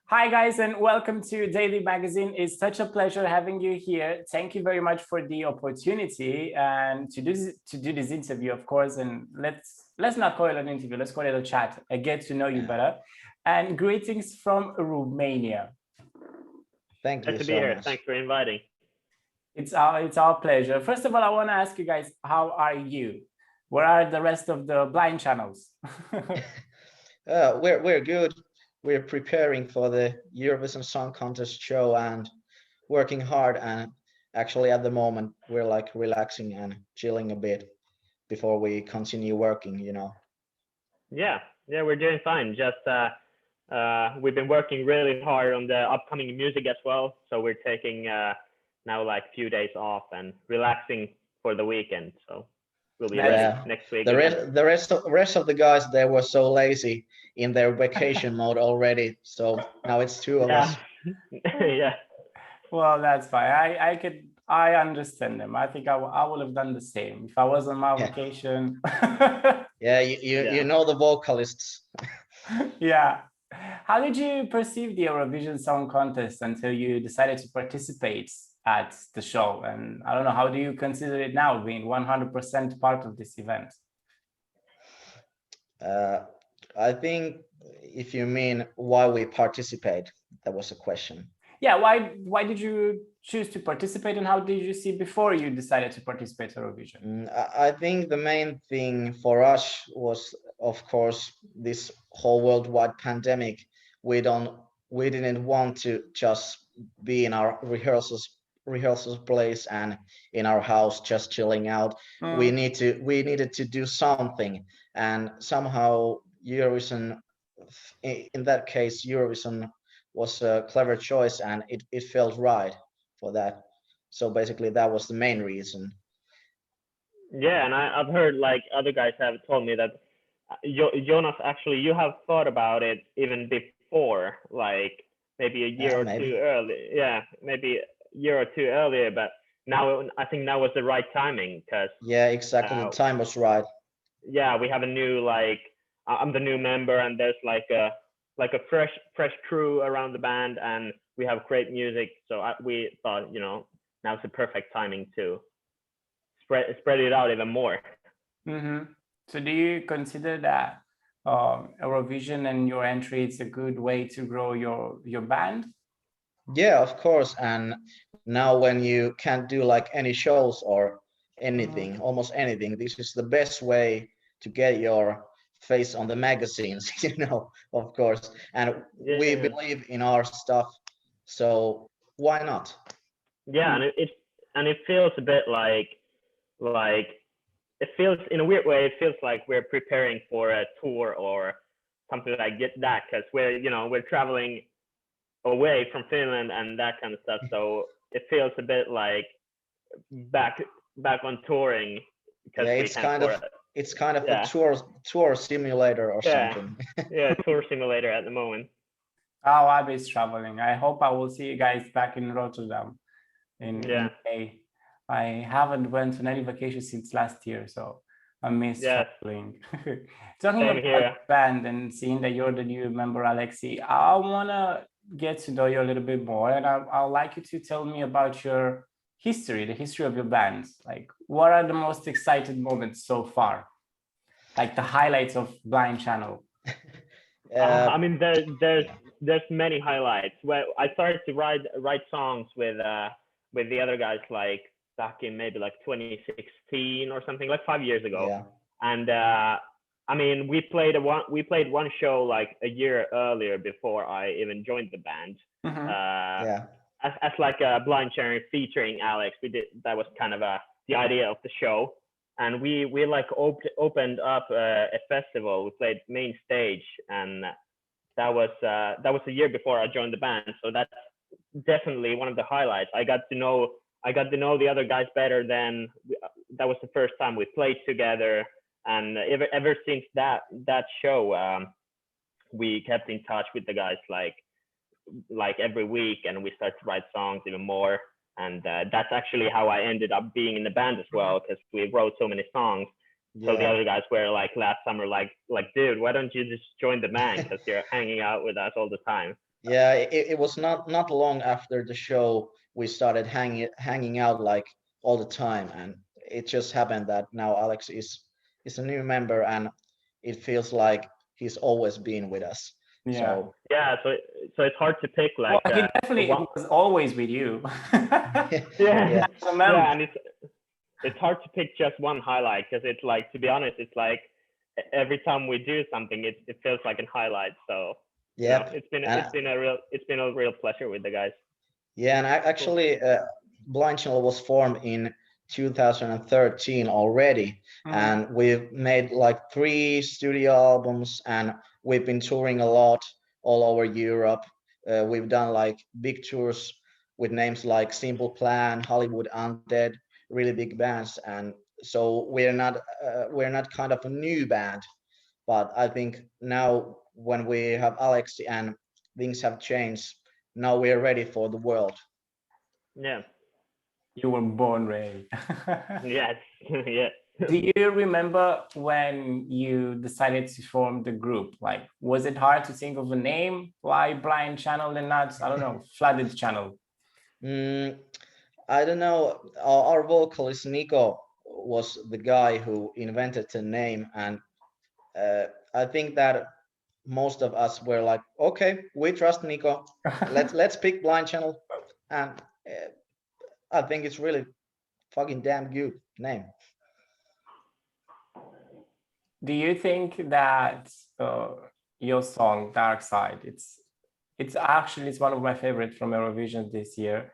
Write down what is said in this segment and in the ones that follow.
Hi guys, and welcome to Daily Magazine. It's such a pleasure having you here. Thank you very much for the opportunity and to do this interview, of course. And let's not call it an interview. Let's call it a chat. I get to know you better. And greetings from Romania. Thank you Nice to be so here. much. Thanks for inviting. It's our pleasure. First of all, I want to ask you guys, how are you? Where are the rest of the blind channels? We're good. We're preparing for the Eurovision Song Contest show and working hard. And actually, at the moment, we're like relaxing and chilling a bit before we continue working. Yeah, we're doing fine. Just we've been working really hard on the upcoming music as well. So we're taking now like a few days off and relaxing for the weekend. So we'll be ready next week. The rest of the guys, they were so lazy in their vacation mode already. So now it's two of us. Yeah. Well, that's fine. I understand them. I think I would have done the same if I was on my vacation. Yeah, you know the vocalists. Yeah. How did you perceive the Eurovision Song Contest until you decided to participate at the show? And I don't know, how do you consider it now, being 100% part of this event? I think if you mean why we participate, that was a question. Yeah, why did you choose to participate, and how did you see before you decided to participate in Eurovision? I think the main thing for us was, of course, this whole worldwide pandemic. We didn't want to just be in our rehearsals place and in our house just chilling out. We needed to do something, and somehow Eurovision, in that case, Eurovision was a clever choice, and it felt right for that. So basically, that was the main reason. Yeah, and I've heard like other guys have told me that Joonas, actually, you have thought about it even before, like maybe a year or two early. Yeah, maybe a year or two earlier, but now I think now was the right timing because exactly, the time was right. Yeah, we have a new I'm the new member, and there's like a fresh crew around the band, and we have great music. So we thought, now's the perfect timing to spread it out even more. So do you consider that Eurovision and your entry is a good way to grow your band? Yeah, of course. And now when you can't do like any shows or anything, almost anything, this is the best way to get your face on the magazines, of course. And we believe in our stuff, so why not? Yeah, and it feels a bit like it feels, in a weird way, it feels like we're preparing for a tour or something like that, because we're traveling away from Finland and that kind of stuff. So it feels a bit like back on touring. Yeah, it's kind of a tour simulator or something. Yeah, tour simulator at the moment. Oh, I miss traveling. I hope I will see you guys back in Rotterdam in May. I haven't went on any vacation since last year, so I miss traveling. Talking about the band and seeing that you're the new member, Aleksi, I want to get to know you a little bit more, and I'd like you to tell me about your history, the history of your band. Like, what are the most exciting moments so far? Like the highlights of Blind Channel. I mean, there's many highlights. Well, I started to write songs with the other guys like back in maybe like 2016 or something, like 5 years ago. Yeah. And I mean, we played one show like a year earlier before I even joined the band. As like a blind sharing featuring Alex. We did, that was kind of the idea of the show. And we like opened up a festival. We played main stage, and that was a year before I joined the band. So that's definitely one of the highlights. I got to know the other guys better. That was the first time we played together, and ever since that show, we kept in touch with the guys like every week, and we started to write songs even more. And that's actually how I ended up being in the band as well, because we wrote so many songs. Yeah. So the other guys were like last summer, like, dude, why don't you just join the band? Because you're hanging out with us all the time. Yeah, it was not long after the show we started hanging out like all the time, and it just happened that now Alex is a new member, and it feels like he's always been with us. Yeah. Yeah, so it's hard to pick like. Well, he definitely was always with you. Yeah, yeah, and it's hard to pick just one highlight because it's like, to be honest, it's like every time we do something, it feels like a highlight. So yeah, it's been a real pleasure with the guys. Yeah, and actually, Blind Channel was formed in 2013 already, and we've made like 3 studio albums, and we've been touring a lot all over Europe. We've done like big tours with names like Simple Plan, Hollywood Undead, really big bands, and so we're not kind of a new band, but I think now when we have Aleksi and things have changed, now we're ready for the world. Yeah. You were born ready. Yes. Yeah. Do you remember when you decided to form the group? Like, was it hard to think of a name? Why Blind Channel and not, I don't know, Flooded Channel? I don't know. Our vocalist Nico was the guy who invented the name, and I think that most of us were like, okay, we trust Nico. Let's pick Blind Channel, and I think it's really fucking damn good name. Do you think that your song Dark Side, it's actually it's one of my favorites from Eurovision this year.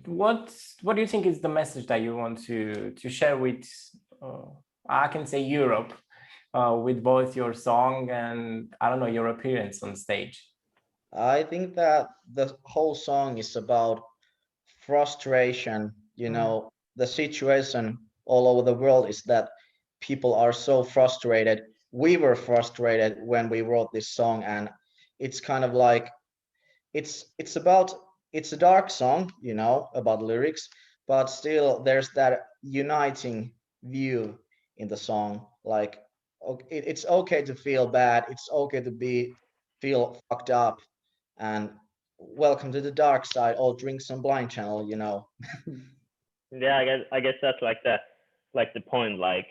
What do you think is the message that you want to share with I can say Europe with both your song and I don't know your appearance on stage? I think that the whole song is about frustration. You know, the situation all over the world is that people are so frustrated. We were frustrated when we wrote this song, and it's kind of like it's a dark song, you know, about lyrics, but still there's that uniting view in the song. Like, it's okay to feel bad, it's okay to feel fucked up, and welcome to the dark side, or drink some Blind Channel, you know. Yeah, I guess that's like the point. Like,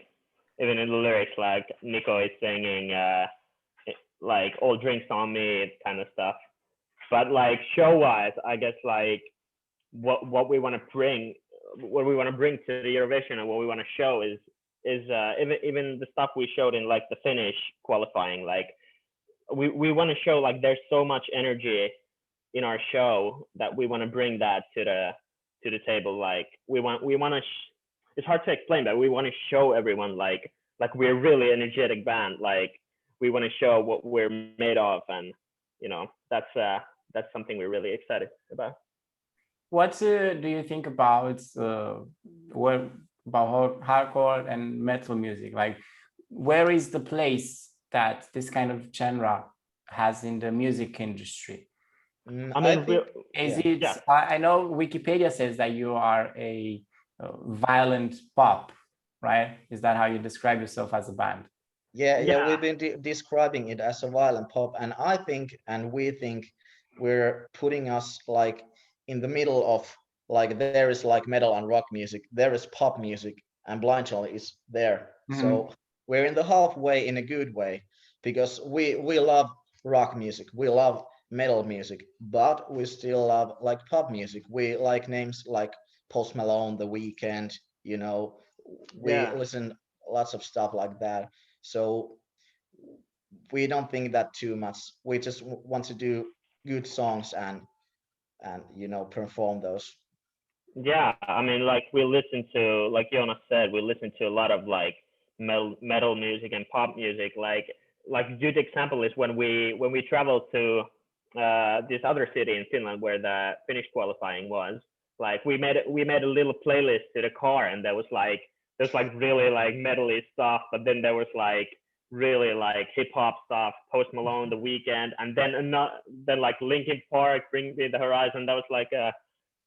even in the lyrics, like Nico is singing like all drinks on me kind of stuff. But like show wise, I guess like what we want to bring to the Eurovision and what we want to show is even the stuff we showed in like the Finnish qualifying. Like we want to show like there's so much energy in our show that we want to bring that to the table. Like we want to it's hard to explain, but we want to show everyone like we're a really energetic band. Like we want to show what we're made of, and you know that's something we're really excited about. What do you think about hardcore and metal music? Like, where is the place that this kind of genre has in the music industry? I mean, I know Wikipedia says that you are a violent pop, right? Is that how you describe yourself as a band? Yeah, we've been describing it as a violent pop, and I think, and we think, we're putting us like in the middle of, like, there is like metal and rock music, there is pop music, and Blind Channel is there. So we're in the halfway in a good way, because we love rock music, we love metal music, but we still love like pop music. We like names like Post Malone, The Weeknd, you know, we listen lots of stuff like that. So we don't think that too much. We just want to do good songs and you know, perform those. Yeah, I mean, like we listen to, like Joonas said, we listen to a lot of like metal music and pop music. Like a good example is when we traveled to this other city in Finland where the Finnish qualifying was. Like we made a little playlist to the car, and there's like really like metally stuff, but then there was like really like hip hop stuff, Post Malone, The Weeknd, and then like Linkin Park, Bring Me the Horizon. That was like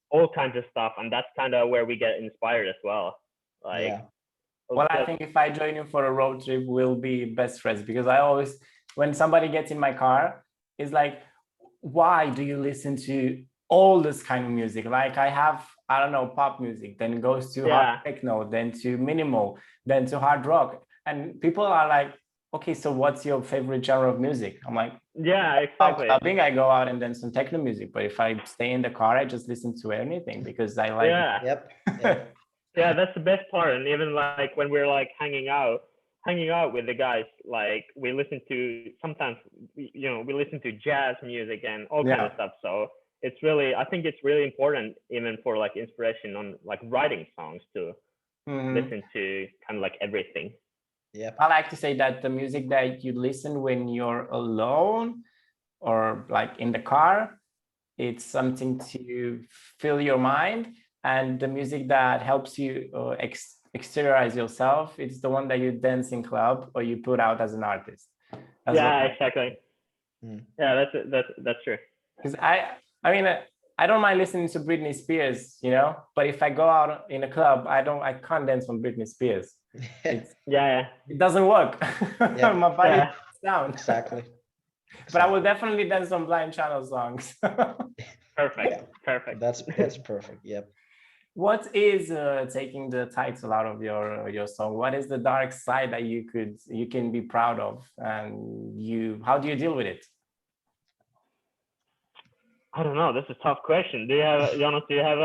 all kinds of stuff, and that's kind of where we get inspired as well. Like, well, I think if I join you for a road trip, we'll be best friends, because I always, when somebody gets in my car, is like, why do you listen to all this kind of music? Like I have, I don't know, pop music, then it goes to hard techno, then to minimal, then to hard rock. And people are like, okay, so what's your favorite genre of music? I'm like, yeah, exactly. Clubbing, I go out and dance some techno music, but if I stay in the car, I just listen to anything because I like it. Yep. Yeah, that's the best part. And even like when we're like hanging out with the guys, like we listen to sometimes we listen to jazz music and all kind of stuff. So it's really, I think it's really important even for like inspiration on like writing songs to listen to kind of like everything. Yeah, I like to say that the music that you listen when you're alone or like in the car, it's something to fill your mind, and the music that helps you exteriorize yourself, it's the one that you dance in club or you put out as an artist. Exactly. Yeah, that's true. Because I mean, I don't mind listening to Britney Spears, you know, but if I go out in a club, I can't dance on Britney Spears. It doesn't work. My body breaks down. Exactly. But I will definitely dance some Blind Channel songs. Perfect. That's perfect. Yep. What is taking the title out of your song? What is the dark side that you can be proud of, and how do you deal with it? I don't know. That's a tough question. Do you have, Joonas? Do you have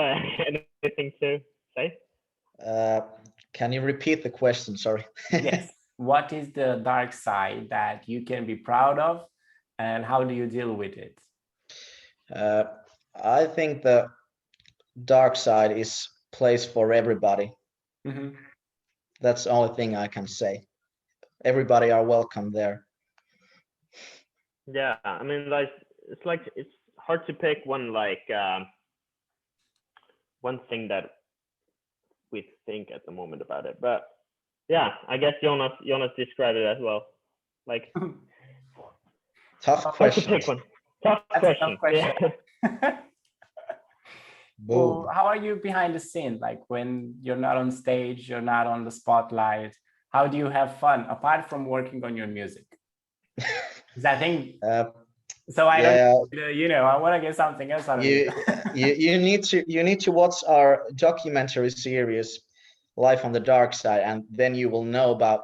anything to say? Can you repeat the question? Sorry. Yes. What is the dark side that you can be proud of, and how do you deal with it? I think the dark side is place for everybody. That's the only thing I can say. Everybody are welcome there. Yeah, I mean, like it's hard to pick one one thing that we think at the moment about it, but yeah, I guess Joonas described it as well. Like tough question. Hard to pick one. Tough question. Yeah. Well, how are you behind the scene? Like when you're not on stage, you're not on the spotlight. How do you have fun apart from working on your music? Because I think so. I don't, I want to get something else out of you. You need to watch our documentary series, Life on the Dark Side, and then you will know about.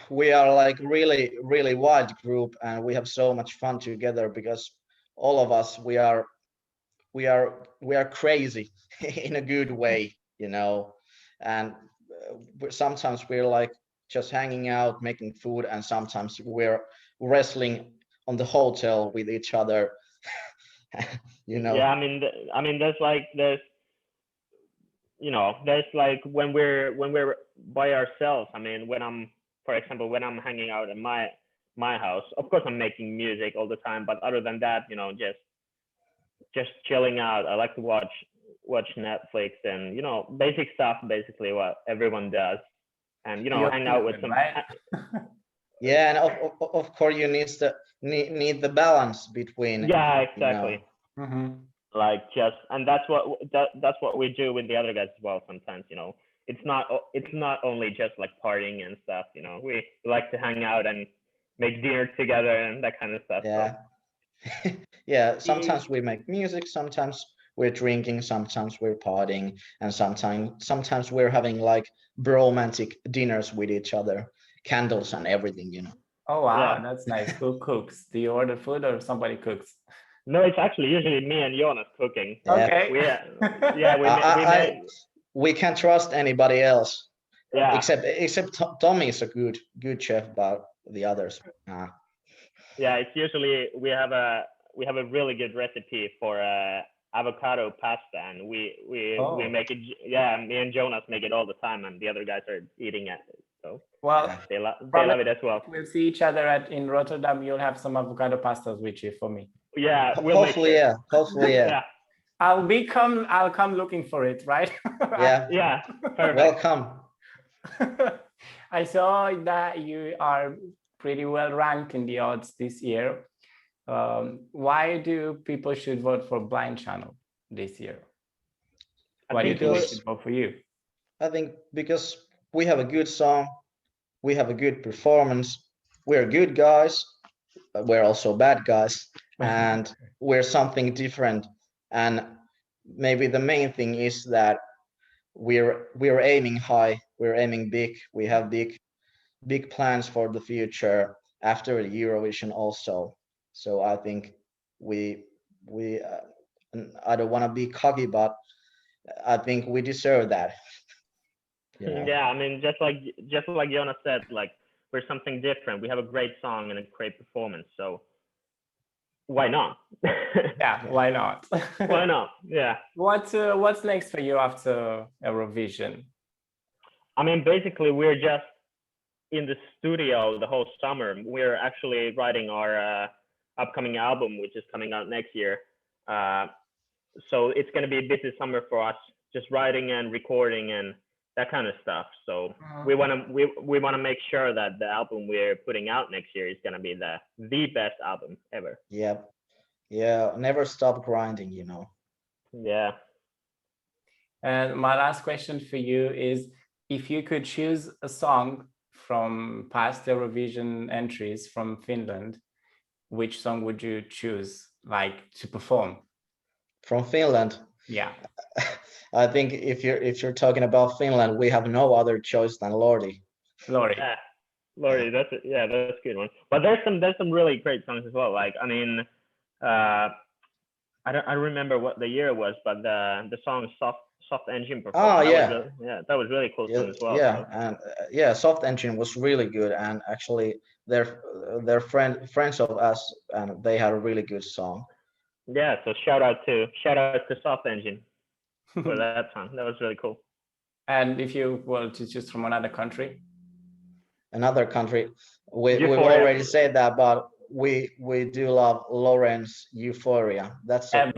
We are like really wide group, and we have so much fun together because all of us we are crazy in a good way, you know, and sometimes we're like just hanging out making food, and sometimes we're wrestling on the hotel with each other. You know. Yeah, I mean there's like when we're by ourselves. I mean, for example, when I'm hanging out at my house, of course I'm making music all the time, but other than that, just chilling out. I like to watch Netflix and basic stuff, basically what everyone does, and hang out with some. Yeah, and of course you need the balance between. Yeah, exactly. Like and that's what we do with the other guys as well. Sometimes it's not only just like partying and stuff. We like to hang out and make dinner together and that kind of stuff. Yeah. So. Yeah, sometimes we make music, sometimes we're drinking, sometimes we're partying, and sometimes we're having like romantic dinners with each other, candles and everything. Oh wow, that's nice. Who cooks? Do you order food or somebody cooks? No, it's actually usually me and Joonas cooking. Okay. We can't trust anybody else. Yeah. Except Tommy is a good chef, about the others. Yeah, it's usually we have a really good recipe for avocado pasta, and we make it. Yeah, me and Joonas make it all the time, and the other guys are eating it. So they love it as well. We'll see each other in Rotterdam. You'll have some avocado pastas with you for me. Yeah, hopefully, yeah. I'll come looking for it, right? Yeah. Perfect. Welcome. I saw that you are pretty well ranked in the odds this year. Why do people should vote for Blind Channel this year? Why do you think they should vote for you? I think because we have a good song, we have a good performance, we're good guys, we're also bad guys, and we're something different. And maybe the main thing is that we're aiming high, we're aiming big, we have big plans for the future after the Eurovision also. So I think we I don't want to be cocky, but I think we deserve that. Yeah, I mean, just like Joonas said, like we're something different. We have a great song and a great performance, so why not? Yeah, why not? Why not? Yeah. What's next for you after Eurovision? I mean, basically, we're just in the studio the whole summer. We're actually writing our upcoming album, which is coming out next year. So it's going to be a busy summer for us, just writing and recording and that kind of stuff. So we want to make sure that the album we're putting out next year is going to be the best album ever. Yep. Yeah, never stop grinding, Yeah. And my last question for you is, if you could choose a song from past Eurovision entries from Finland, which song would you choose, like, to perform? From Finland? Yeah. I think if you're talking about Finland, we have no other choice than Lordi. Lordi. Yeah, Lordi. That's a good one. But there's some really great songs as well. Like, I mean, I don't remember what the year was, but the song Soft Engine performance. Oh yeah, that was really cool song as well. Yeah, so. And Soft Engine was really good, and actually they're friends of us, and they had a really good song. Yeah, so shout out to Soft Engine for that song. That was really cool. And if you were to choose from another country? Another country, we've already said that, but we do love Lauren's Euphoria. That's a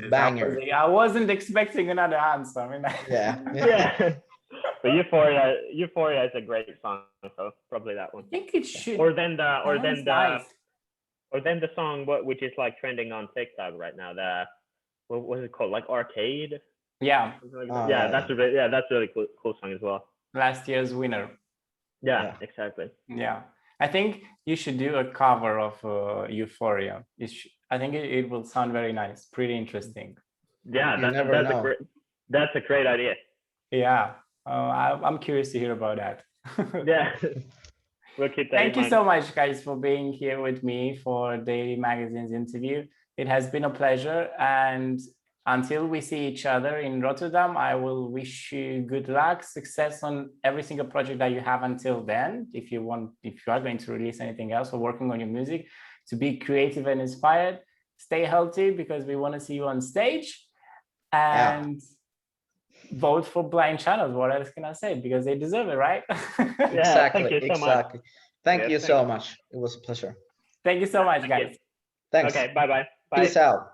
banger. I wasn't expecting another answer. I mean, yeah. But Euphoria is a great song, so probably that one. I think it should. Or then the song which is like trending on TikTok right now. What was it called? Like Arcade. Yeah. That's a really cool song as well. Last year's winner. Yeah, exactly. Yeah, I think you should do a cover of Euphoria. I think it will sound very nice, pretty interesting. Yeah, that's a great idea. Yeah, I'm curious to hear about that. Yeah, we'll keep that. Thank you so much, guys, for being here with me for Daily Magazine's interview. It has been a pleasure, and until we see each other in Rotterdam, I will wish you good luck, success on every single project that you have until then. If you are going to release anything else or working on your music, to be creative and inspired, stay healthy because we want to see you on stage, and vote for Blind Channels. What else can I say? Because they deserve it, right? Exactly. Thank you so much. Thank you so much. It was a pleasure. Thank you so much, guys. Thanks. Okay, bye. Peace out.